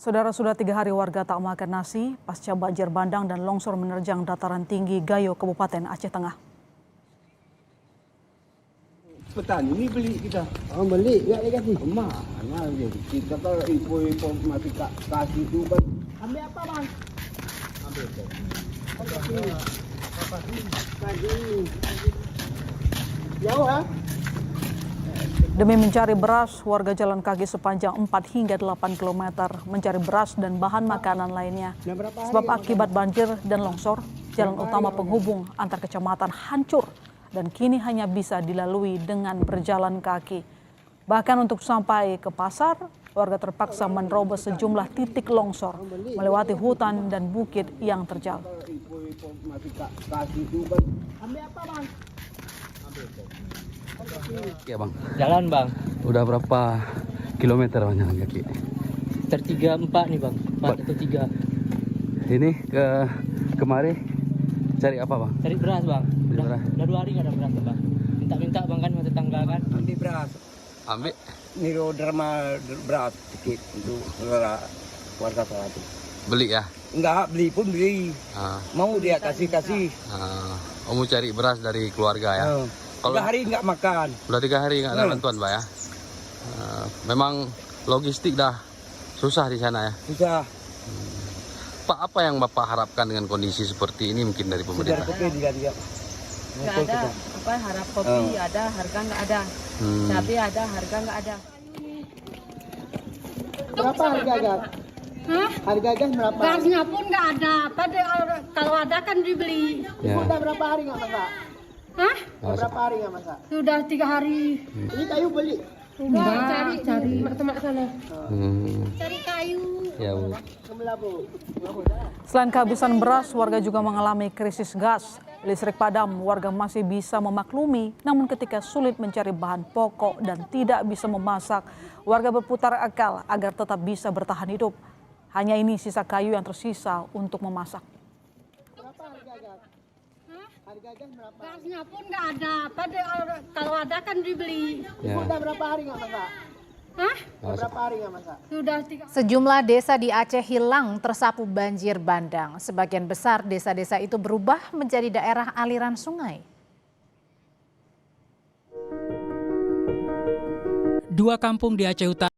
Saudara, sudah 3 hari warga tak makan nasi pasca banjir bandang dan longsor menerjang dataran tinggi Gayo, Kabupaten Aceh Tengah. Petani ini beli kita. Oh, beli nggak dikasih? Mana dia? Kita kalau info masih kasih itu kan. Ambil apa, Bang? Ambil itu. Jauh, ha? Demi mencari beras, warga jalan kaki sepanjang 4 hingga 8 km mencari beras dan bahan makanan lainnya. Sebab akibat banjir dan longsor, jalan utama penghubung antar kecamatan hancur dan kini hanya bisa dilalui dengan berjalan kaki. Bahkan untuk sampai ke pasar, warga terpaksa menerobos sejumlah titik longsor, melewati hutan dan bukit yang terjal. Info masih kasih itu kan. Ambil apa, Bang? Ya bang, Jalan bang, udah berapa kilometer bang jalan kaki? sekitar 3-4 nih bang, 4 atau 3. Ini kemari cari apa bang? Cari beras bang, Cari beras. udah 2 hari nggak ada beras bang. Minta-minta bang kan sama tetangga kan. Ambil beras. Ambil. Niro drama beras sedikit untuk warga saya itu. Beli ya? Enggak, beli pun beli. Ah, Mau dia kasih. Kamu cari beras dari keluarga ya? Kalau hari enggak makan. Udah 3 hari nggak ada bantuan pak ya? Memang logistik dah susah di sana ya? Susah. Pak, apa yang bapak harapkan dengan kondisi seperti ini mungkin dari Sudah pemerintah? kopi dia. Nggak ada apa harap kopi ada harga nggak ada, cabai ada harga nggak ada. Berapa harga gas? Hah? Harga gas berapa? Gasnya pun nggak ada. Kalau ada kan dibeli. Ibu udah berapa hari nggak masak? Hah? Udah berapa hari nggak masak? Sudah 3 hari. Ini kayu beli. Udah cari teman sana. Hmm, Cari kayu. ya bu. Sebelah, Bu. Selain kehabisan beras, warga juga mengalami krisis gas. Listrik padam, warga masih bisa memaklumi, namun ketika sulit mencari bahan pokok dan tidak bisa memasak, warga berputar akal agar tetap bisa bertahan hidup. Hanya ini sisa kayu yang tersisa untuk memasak. Berapa harga gas? Harga gas berapa? Gasnya pun nggak ada. Kalau ada kan dibeli. Ibu udah berapa hari nggak masak? Hah? Udah berapa hari nggak masak? Sudah 3. Sejumlah desa di Aceh hilang tersapu banjir bandang. Sebagian besar desa-desa itu berubah menjadi daerah aliran sungai. Dua kampung di Aceh Utara